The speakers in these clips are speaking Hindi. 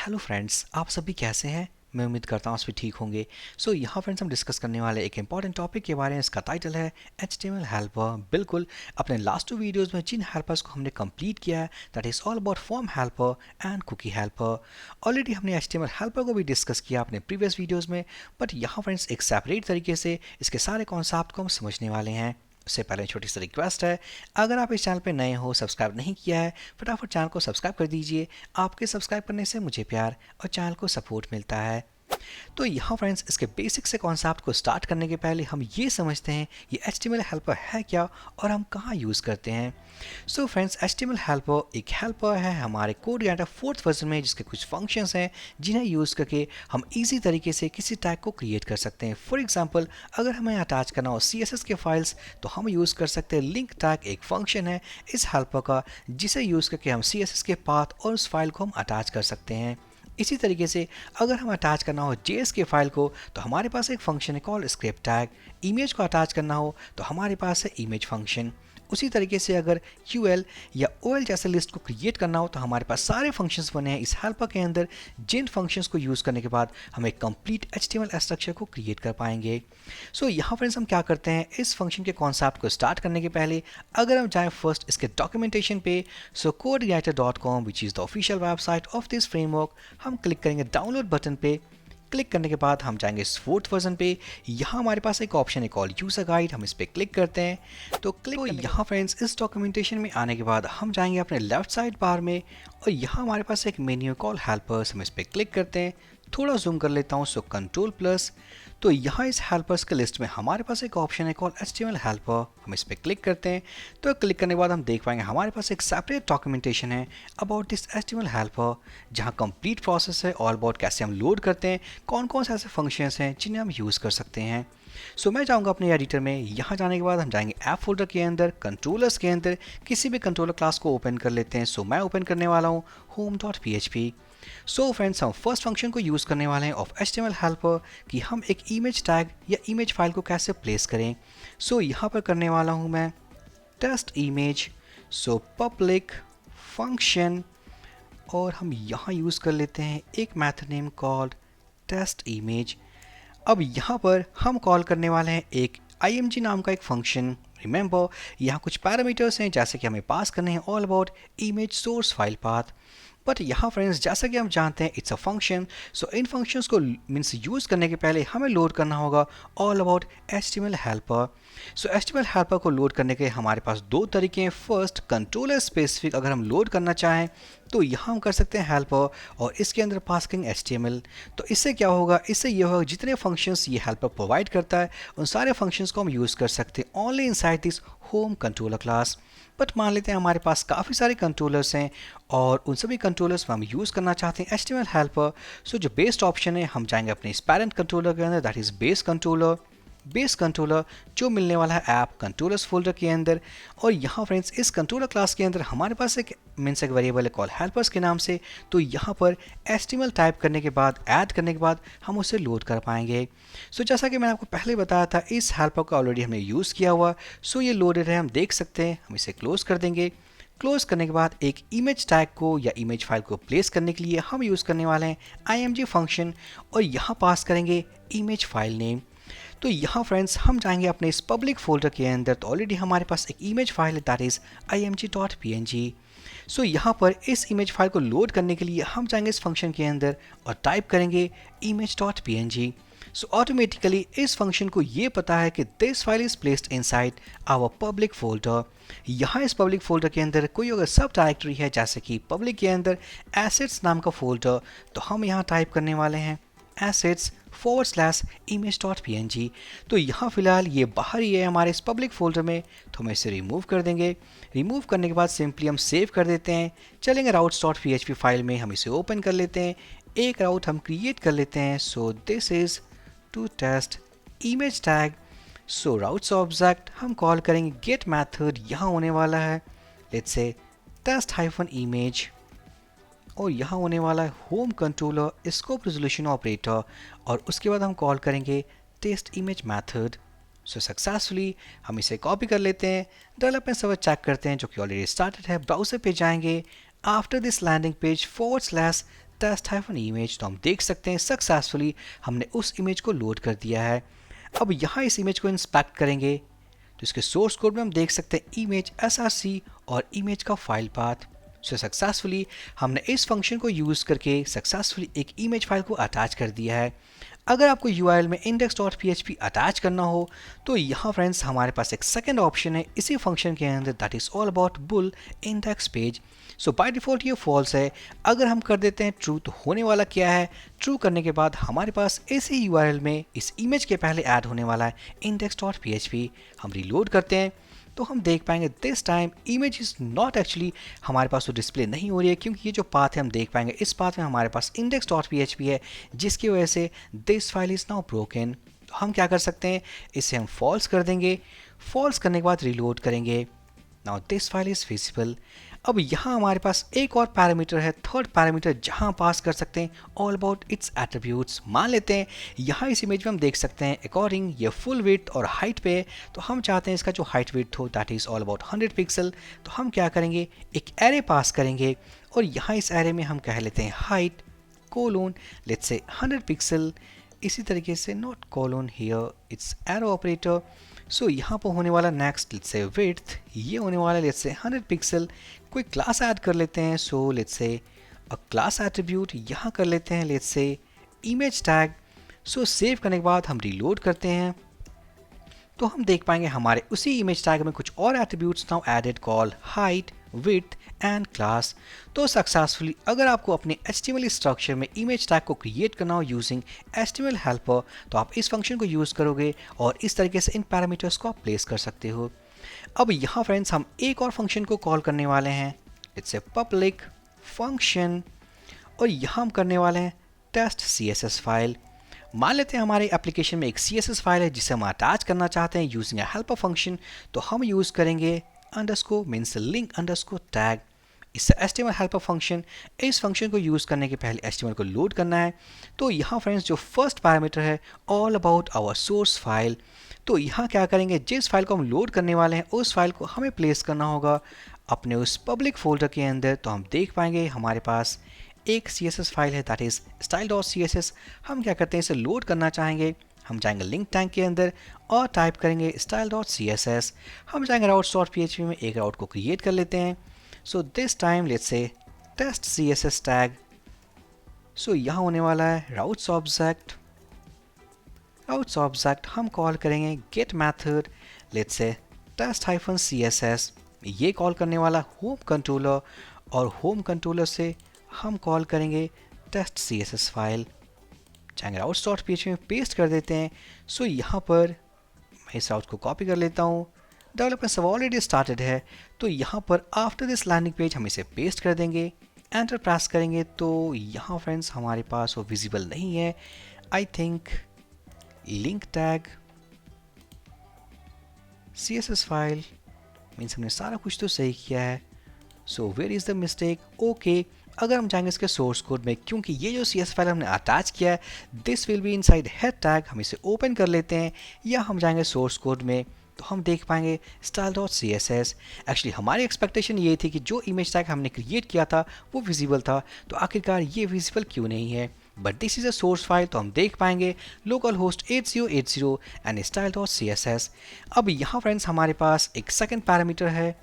हेलो फ्रेंड्स, आप सभी कैसे हैं? मैं उम्मीद करता हूँ आप सभी ठीक होंगे। यहाँ फ्रेंड्स हम डिस्कस करने वाले एक इंपॉर्टेंट टॉपिक के बारे में। इसका टाइटल है HTML हेल्पर। बिल्कुल, अपने लास्ट 2 वीडियोस में जिन हेल्पर्स को हमने कंप्लीट किया है, that is all about form helper and cookie helper. Already हमने HTML हेल्पर को भी डिस्कस किया अपने प्रीवियस वीडियोज़ में, बट यहाँ फ्रेंड्स एक सेपरेट तरीके से इसके सारे कॉन्सेप्ट को हम समझने वाले हैं। उससे पहले छोटी सी रिक्वेस्ट है, अगर आप इस चैनल पे नए हो, सब्सक्राइब नहीं किया है, फटाफट चैनल को सब्सक्राइब कर दीजिए। आपके सब्सक्राइब करने से मुझे प्यार और चैनल को सपोर्ट मिलता है। तो यहाँ फ्रेंड्स इसके बेसिक से कॉन्सेप्ट को स्टार्ट करने के पहले हम ये समझते हैं ये HTML हेल्पर है क्या और हम कहाँ यूज़ करते हैं। फ्रेंड्स, HTML हेल्पर एक हेल्पर है हमारे कोड या 4th वर्जन में, जिसके कुछ फंक्शंस हैं जिन्हें यूज़ करके हम इजी तरीके से किसी टैग को क्रिएट कर सकते हैं। फॉर एग्जांपल, अगर हमें अटैच करना हो CSS के फाइल्स, तो हम यूज़ कर सकते हैं लिंक टैग। एक फंक्शन है इस हेल्पर का जिसे यूज़ करके हम CSS के पाथ और उस फाइल को हम अटैच कर सकते हैं। इसी तरीके से अगर हम अटैच करना हो JS के फाइल को, तो हमारे पास एक फंक्शन है कॉल स्क्रिप्ट टैग। इमेज को अटैच करना हो तो हमारे पास है इमेज फंक्शन। उसी तरीके से अगर UL या OL जैसे लिस्ट को क्रिएट करना हो तो हमारे पास सारे फंक्शंस बने हैं इस हेल्पर के अंदर, जिन फंक्शंस को यूज़ करने के बाद हम एक कंप्लीट HTML स्ट्रक्चर को क्रिएट कर पाएंगे। यहाँ फ्रेंड्स हम क्या करते हैं, इस फंक्शन के कॉन्सेप्ट को स्टार्ट करने के पहले अगर हम जाएं फर्स्ट इसके डॉक्यूमेंटेशन पे, codewriter.com which is the official website of this framework, हम क्लिक करेंगे डाउनलोड बटन पे। क्लिक करने के बाद हम जाएंगे इस 4th वर्जन पे। यहाँ हमारे पास एक ऑप्शन है कॉल यूज़र गाइड, हम इस पर क्लिक करते हैं। तो यहाँ फ्रेंड्स इस डॉक्यूमेंटेशन में आने के बाद हम जाएंगे अपने लेफ्ट साइड बार में और यहाँ हमारे पास एक मेन्यू कॉल हेल्पर्स, हम इस पर क्लिक करते हैं। थोड़ा जूम कर लेता हूँ, Ctrl+। तो यहाँ इस हेल्पर्स के लिस्ट में हमारे पास एक ऑप्शन है कॉल HTML हेल्पर, हम इस पर क्लिक करते हैं। तो क्लिक करने के बाद हम देख पाएंगे हमारे पास एक सेपरेट डॉक्यूमेंटेशन है अबाउट दिस HTML हेल्पर, जहाँ कंप्लीट प्रोसेस है ऑल अबाउट कैसे हम लोड करते हैं, कौन कौन से ऐसे फंक्शंस हैं जिन्हें हम यूज़ कर सकते हैं। मैं जाऊँगा अपने एडिटर में। यहाँ जाने के बाद हम जाएंगे ऐप फोल्डर के अंदर, कंट्रोलर्स के अंदर किसी भी कंट्रोलर क्लास को ओपन कर लेते हैं। मैं ओपन करने वाला हूँ home.php। फ्रेंड्स हम फर्स्ट फंक्शन को यूज़ करने वाले हैं ऑफ HTML हेल्पर कि हम एक इमेज टैग या इमेज फाइल को कैसे प्लेस करें। यहाँ पर करने वाला हूँ मैं टेस्ट इमेज, पब्लिक फंक्शन, और हम यहाँ यूज़ कर लेते हैं एक method name called test image. अब यहाँ पर हम कॉल करने वाले हैं एक img नाम का एक फंक्शन। रिमेंबर, यहाँ कुछ पैरामीटर्स हैं जैसे कि हमें पास करने हैं all about image source file path. But यहाँ फ्रेंड्स जैसा कि हम जानते हैं it's a function, in functions को मीन्स यूज़ करने के पहले हमें लोड करना होगा all about HTML helper. HTML helper को लोड करने के हमारे पास 2 तरीके हैं। फर्स्ट, कंट्रोलर स्पेसिफिक अगर हम लोड करना चाहें तो यहाँ हम कर सकते हैं हेल्पर और इसके अंदर पास करेंगे HTML। तो इससे क्या होगा, इससे ये होगा जितने फंक्शंस ये हेल्पर प्रोवाइड करता है उन सारे फंक्शंस को हम यूज़ कर सकते हैं only inside this home controller class. But मान लेते हैं हमारे पास काफ़ी सारे कंट्रोलर्स हैं और उन सभी कंट्रोलर्स में हम यूज़ करना चाहते हैं HTML हेल्पर। जो बेस्ट ऑप्शन है, हम जाएंगे अपने इस पेरेंट कंट्रोलर के अंदर, दैट इज़ बेस कंट्रोलर जो मिलने वाला है ऐप कंट्रोलर्स फोल्डर के अंदर। और यहाँ फ्रेंड्स इस कंट्रोलर क्लास के अंदर हमारे पास एक मीन्स एक वेरिएबल है कॉल हेल्पर्स के नाम से। तो यहाँ पर HTML टाइप करने के बाद, ऐड करने के बाद हम उसे लोड कर पाएंगे। जैसा कि मैंने आपको पहले बताया था, इस हेल्पर को ऑलरेडी हमने यूज़ किया हुआ। ये लोडेड है, हम देख सकते हैं। हम इसे क्लोज कर देंगे। क्लोज करने के बाद एक इमेज टैग को या इमेज फाइल को प्लेस करने के लिए हम यूज़ करने वाले हैं img फंक्शन और यहाँ पास करेंगे इमेज फाइल नेम। तो यहाँ फ्रेंड्स हम जाएंगे अपने इस पब्लिक फोल्डर के अंदर। तो ऑलरेडी हमारे पास एक इमेज फाइल है दैट इज़ img.png। यहाँ पर इस इमेज फाइल को लोड करने के लिए हम जाएंगे इस फंक्शन के अंदर और टाइप करेंगे image.png। ऑटोमेटिकली इस फंक्शन को ये पता है कि this file is placed inside our public folder. यहाँ इस पब्लिक फोल्डर के अंदर कोई अगर सब डायरेक्टरी है जैसे कि पब्लिक के अंदर एसेट्स नाम का फोल्डर, तो हम यहाँ टाइप करने वाले हैं assets/image.png। तो यहाँ फिलहाल ये बाहर ही है हमारे इस पब्लिक फोल्डर में, तो हम इसे रिमूव कर देंगे। रिमूव करने के बाद सिंपली हम सेव कर देते हैं। चलेंगे routes.php फाइल में, हम इसे ओपन कर लेते हैं। एक राउट हम क्रिएट कर लेते हैं। This is to test image tag. routes object हम कॉल करेंगे गेट मैथड, यहाँ होने वाला है लेट्स से test-image और यहाँ होने वाला है home controller scope resolution operator और उसके बाद हम कॉल करेंगे टेस्ट इमेज मैथड। सक्सेसफुली हम इसे कॉपी कर लेते हैं। डेवलपमेंट सर्वर चेक करते हैं जो कि ऑलरेडी स्टार्टेड है। ब्राउज़र पे जाएंगे। After this landing page test-image। तो हम देख सकते हैं सक्सेसफुली हमने उस इमेज को लोड कर दिया है। अब यहाँ इस इमेज को इंस्पेक्ट करेंगे तो इसके सोर्स कोड में हम देख सकते हैं इमेज src और इमेज का फाइल पाथ। सो सक्सेसफुली हमने इस फंक्शन को यूज़ करके सक्सेसफुली एक इमेज फाइल को अटैच कर दिया है। अगर आपको URL में index.php अटैच करना हो तो यहाँ फ्रेंड्स हमारे पास एक सेकंड ऑप्शन है इसी फंक्शन के अंदर, that is all about bull index page. So by default ये फॉल्स है। अगर हम कर देते हैं ट्रू तो होने वाला क्या है, ट्रू करने के बाद हमारे पास इसी URL में इस इमेज के पहले ऐड होने वाला है index.php। हम रीलोड करते हैं तो हम देख पाएंगे this time image is not actually हमारे पास तो डिस्प्ले नहीं हो रही है, क्योंकि ये जो पाथ है हम देख पाएंगे इस पाथ में हमारे पास index.php है, जिसकी वजह से this file is now broken. तो हम क्या कर सकते हैं, इसे हम फॉल्स कर देंगे। फॉल्स करने के बाद रीलोड करेंगे। Now this file is visible. अब यहाँ हमारे पास एक और पैरामीटर है, थर्ड पैरामीटर, जहाँ पास कर सकते हैं ऑल अबाउट इट्स एट्रीब्यूट्स। मान लेते हैं यहाँ इस इमेज में हम देख सकते हैं अकॉर्डिंग ये फुल विड्थ और हाइट पे है, तो हम चाहते हैं इसका जो हाइट विड्थ हो that is all about 100 pixel. तो हम क्या करेंगे, एक एरे पास करेंगे और यहाँ इस एरे में हम कह लेते हैं height colon let's say 100 pixel. इसी तरीके से not colon here it's arrow operator. So यहाँ पर होने वाला नेक्स्ट लेट्स से विड्थ, ये होने वाला लेट्स से 100 पिक्सल। कोई क्लास ऐड कर लेते हैं, so let's say a class attribute यहाँ कर लेते हैं लेट्स से इमेज टैग। सो सेव करने के बाद हम रीलोड करते हैं तो हम देख पाएंगे हमारे उसी इमेज टैग में कुछ और attributes now added call height width and class. तो सक्सेसफुली अगर आपको अपने HTML स्ट्रक्चर में इमेज टैग को क्रिएट करना हो यूजिंग HTML हेल्पर, तो आप इस फंक्शन को यूज़ करोगे और इस तरीके से इन पैरामीटर्स को आप प्लेस कर सकते हो। अब यहाँ फ्रेंड्स हम एक और फंक्शन को कॉल करने वाले हैं, इट्स ए पब्लिक फंक्शन, और यहाँ हम करने वाले हैं टेस्ट CSS फाइल। मान लेते हैं हमारे एप्लीकेशन में एक CSS फाइल है जिसे हम अटैच करना चाहते हैं यूजिंग अ हेल्पर फंक्शन। तो हम यूज़ करेंगे underscore means link underscore tag. इससे HTML हेल्पर फंक्शन, इस फंक्शन को यूज़ करने के पहले HTML को लोड करना है। तो यहाँ फ्रेंड्स जो फर्स्ट पैरामीटर है all about our source file. तो यहाँ क्या करेंगे, जिस फाइल को हम लोड करने वाले हैं उस फाइल को हमें प्लेस करना होगा अपने उस पब्लिक फोल्डर के अंदर। तो हम देख पाएंगे हमारे पास एक CSS फाइल है दैट इज style.css। हम क्या करते हैं, इसे लोड करना चाहेंगे, हम जाएंगे लिंक टैग के अंदर और टाइप करेंगे style.css। हम जाएंगे routes.php में एक राउट को क्रिएट कर लेते हैं। So this time let's say test CSS tag. So यहाँ होने वाला है राउट्स ऑब्जेक्ट। राउट्स ऑब्जेक्ट हम कॉल करेंगे get method let's say test-css। ये कॉल करने वाला होम कंट्रोलर, और होम कंट्रोलर से हम कॉल करेंगे टेस्ट CSS फाइल। चाहेंगे routes.php में पेस्ट कर देते हैं। सो यहाँ पर मैं इस राउट को कॉपी कर लेता हूँ। डेवलपमेंट सब ऑलरेडी स्टार्टेड है, तो यहाँ पर आफ्टर दिस लैंडिंग पेज हम इसे पेस्ट कर देंगे, एंटर प्रेस करेंगे। तो यहाँ फ्रेंड्स हमारे पास वो विजिबल नहीं है। I think link tag CSS file means हमने सारा कुछ तो सही किया है। So where is the mistake, okay. अगर हम जाएंगे इसके सोर्स कोड में, क्योंकि ये जो CSS फाइल हमने अटैच किया है this will be inside head tag, हम इसे ओपन कर लेते हैं, या हम जाएंगे सोर्स कोड में तो हम देख पाएंगे style.css। एक्चुअली हमारी एक्सपेक्टेशन ये थी कि जो इमेज टैग हमने क्रिएट किया था वो विजिबल था, तो आखिरकार ये विजिबल क्यों नहीं है। But this is a source file, तो हम देख पाएंगे लोकल होस्ट 8080 एंड style.css। अब यहाँ फ्रेंड्स हमारे पास एक सेकंड पैरामीटर है,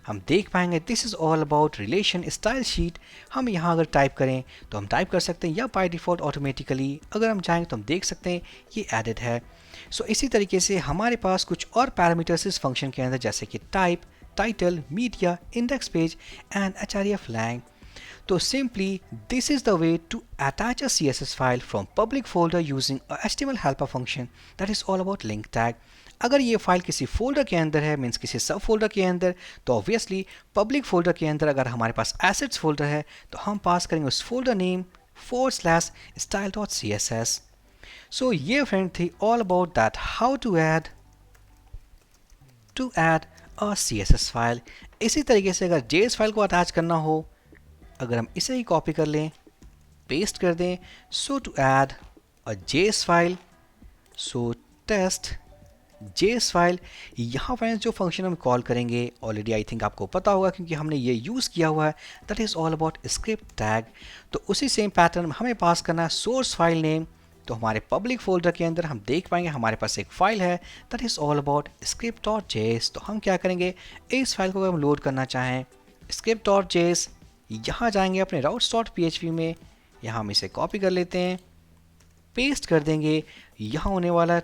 हम देख पाएंगे this is all about relation style sheet. हम यहाँ अगर टाइप करें तो हम टाइप कर सकते हैं, या बाय डिफॉल्ट ऑटोमेटिकली अगर हम चाहेंगे तो हम देख सकते हैं ये एडेड है। सो इसी तरीके से हमारे पास कुछ और पैरामीटर्स इस फंक्शन के अंदर, जैसे कि type, title, media, index page and href lang। तो simply this is the way to attach a CSS file from public folder using a HTML helper function that is all about link tag। अगर ये फाइल किसी फोल्डर के अंदर है मीन्स किसी सब फोल्डर के अंदर, तो ऑब्वियसली पब्लिक फोल्डर के अंदर अगर हमारे पास एसेट्स फोल्डर है तो हम पास करेंगे उस फोल्डर नेम /style.css। सो ये फ्रेंड थी all about that how to add a CSS file. इसी तरीके से अगर JS फाइल को अटैच करना हो, अगर हम इसे ही कॉपी कर लें, पेस्ट कर दें, so to add a JS file, so test JS file. यहाँ फ्रेंड्स जो फंक्शन हम कॉल करेंगे ऑलरेडी आई थिंक आपको पता होगा क्योंकि हमने ये यूज़ किया हुआ है, that is all about script tag. तो उसी सेम पैटर्न हमें पास करना है सोर्स फाइल नेम। तो हमारे पब्लिक फोल्डर के अंदर हम देख पाएंगे हमारे पास एक फाइल है that is all about script.js। तो हम क्या करेंगे, इस फाइल को अगर हम लोड करना चाहें script.js, यहाँ जाएंगे अपने routes.php में, यहाँ हम इसे कॉपी कर लेते हैं, पेस्ट कर देंगे। यहाँ होने वाला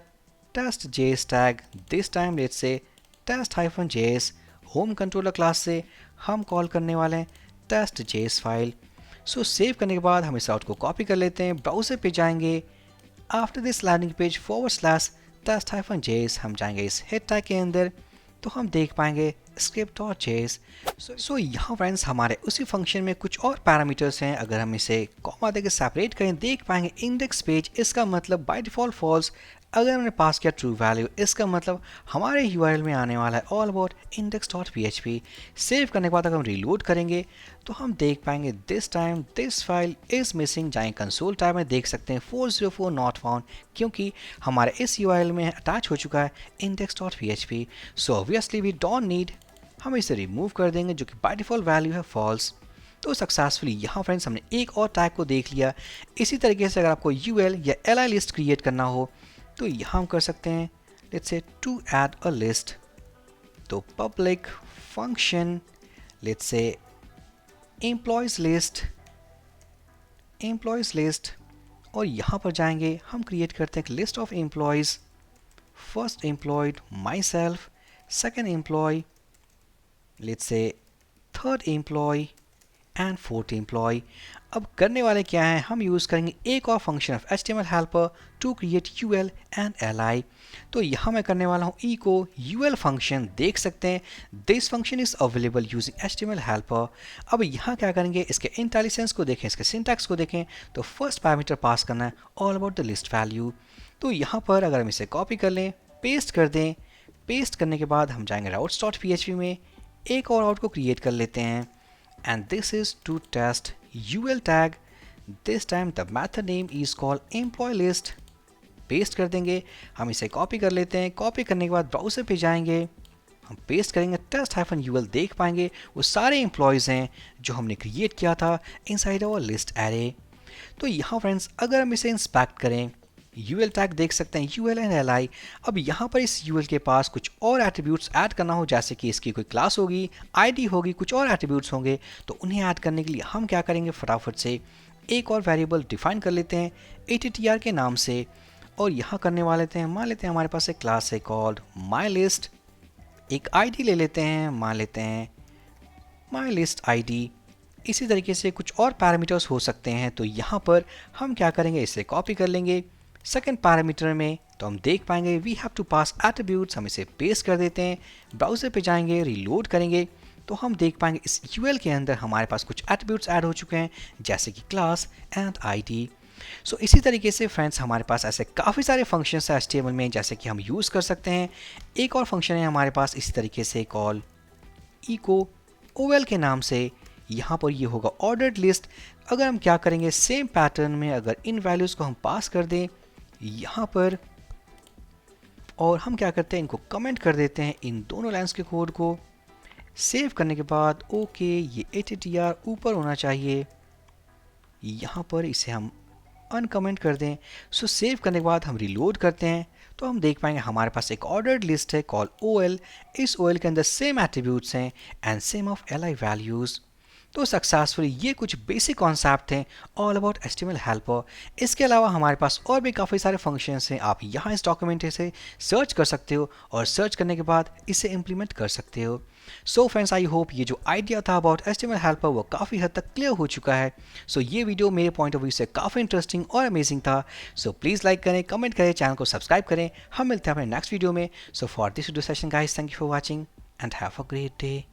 test JS tag, this time let's say test-js। Home controller class से हम कॉल करने वाले हैं test JS file. So save करने के बाद हम इस राउट को कॉपी कर लेते हैं, ब्राउज़र पे जाएंगे, after this landing page /test-js हम जाएंगे इस हेड टैग के अंदर, तो हम देख पाएंगे script.js। सो यहाँ फ्रेंड्स हमारे उसी फंक्शन में कुछ और पैरामीटर्स हैं। अगर हम इसे कॉमा देकर सेपरेट करें देख पाएंगे इंडेक्स पेज, इसका मतलब बाय डिफ़ॉल्ट फॉल्स। अगर हमने पास किया ट्रू वैल्यू, इसका मतलब हमारे यूआरएल में आने वाला है ऑल अबाउट index.php। सेव करने के बाद अगर हम रीलोड करेंगे तो हम देख पाएंगे this time this file is missing. जाएं कंसोल टैब में देख सकते हैं 404 नॉट फाउंड, क्योंकि हमारे इस यूआरएल में अटैच हो चुका है index.php। So obviously we don't need, हम इसे रिमूव कर देंगे जो कि बाय डिफ़ॉल्ट वैल्यू है फॉल्स। तो सक्सेसफुली यहाँ फ्रेंड्स हमने एक और टैग को देख लिया। इसी तरीके से अगर आपको यूएल या एलआई लिस्ट क्रिएट करना हो तो यहाँ हम कर सकते हैं let's say to add a list. तो public function let's say employees list, और यहाँ पर जाएंगे हम क्रिएट करते हैं list of employees. First employed myself, second employee let's say third employee and fourth employee. अब करने वाले क्या हैं, हम यूज़ करेंगे एक और function of HTML helper to create UL and LI। तो यहाँ मैं करने वाला हूँ echo UL फंक्शन, देख सकते हैं this function is available using HTML helper. अब यहाँ क्या करेंगे, इसके इंटेलिजेंस को देखें, इसके सिंटैक्स को देखें। तो फर्स्ट पैरामीटर पास करना है all about the least value. तो यहाँ पर अगर हम इसे कॉपी कर लें, पेस्ट कर दें, पेस्ट करने के बाद हम जाएंगे routes.php में, एक और राउट को क्रिएट कर लेते हैं and this is to test UL tag। this time the method name is called employee list। Paste कर देंगे, हम इसे कॉपी कर लेते हैं। कॉपी करने के बाद ब्राउज़र पे जाएंगे, हम पेस्ट करेंगे test-UL, देख पाएंगे वो सारे एम्प्लॉयज़ हैं जो हमने क्रिएट किया था इनसाइड आवर लिस्ट एरे। तो यहाँ फ्रेंड्स अगर हम इसे इंस्पेक्ट करें, यूएल टैग देख सकते हैं यूएल एंड एलआई। अब यहाँ पर इस यूएल के पास कुछ और एट्रीब्यूट्स ऐड करना हो, जैसे कि इसकी कोई क्लास होगी, आईडी होगी, कुछ और एट्रीब्यूट्स होंगे। तो उन्हें ऐड करने के लिए हम क्या करेंगे, फटाफट से एक और वेरिएबल डिफाइन कर लेते हैं attr के नाम से, और यहाँ करने वाले थे, मान लेते हैं हमारे पास एक क्लास है कॉल्ड माई लिस्ट। एक आईडी ले लेते हैं, मान लेते हैं माई लिस्ट आईडी। इसी तरीके से कुछ और पैरामीटर्स हो सकते हैं। तो यहाँ पर हम क्या करेंगे, इसे कॉपी कर लेंगे सेकेंड पैरामीटर में। तो हम देख पाएंगे we have to pass attributes, हम इसे पेस्ट कर देते हैं, ब्राउज़र पे जाएंगे, रीलोड करेंगे तो हम देख पाएंगे इस यूएल के अंदर हमारे पास कुछ एट्रीब्यूट्स ऐड हो चुके हैं जैसे कि क्लास एंड आईडी। सो इसी तरीके से फ्रेंड्स हमारे पास ऐसे काफ़ी सारे फंक्शंस हैं HTML में जैसे कि हम यूज़ कर सकते हैं। एक और फंक्शन है हमारे पास इसी तरीके से कॉल echo OL के नाम से। यहाँ पर ये होगा ऑर्डर्ड लिस्ट। अगर हम क्या करेंगे, सेम पैटर्न में अगर इन वैल्यूज़ को हम पास कर दें यहाँ पर, और हम क्या करते हैं, इनको कमेंट कर देते हैं इन दोनों लाइन्स के कोड को। सेव करने के बाद ओके, ये attr ऊपर होना चाहिए, यहाँ पर इसे हम अनकमेंट कर दें। सो सेव करने के बाद हम रिलोड करते हैं तो हम देख पाएंगे हमारे पास एक ऑर्डर्ड लिस्ट है कॉल OL। इस OL के अंदर सेम एट्रीब्यूट्स हैं and same of LI values. तो सक्सेसफुली ये कुछ बेसिक कॉन्सेप्ट थे ऑल अबाउट HTML हेल्पर। इसके अलावा हमारे पास और भी काफ़ी सारे फंक्शंस हैं। आप यहाँ इस डॉक्यूमेंट से सर्च कर सकते हो और सर्च करने के बाद इसे इम्प्लीमेंट कर सकते हो। सो फ्रेंड्स, आई होप ये जो आइडिया था अबाउट HTML हेल्पर वो काफ़ी हद तक क्लियर हो चुका है। सो ये वीडियो मेरे पॉइंट ऑफ व्यू से काफ़ी इंटरेस्टिंग और अमेजिंग था। सो प्लीज़ लाइक करें, कमेंट करें, चैनल को सब्सक्राइब करें। हम मिलते हैं अपने नेक्स्ट वीडियो में। So for this video session guys, thank you for watching and have a great day.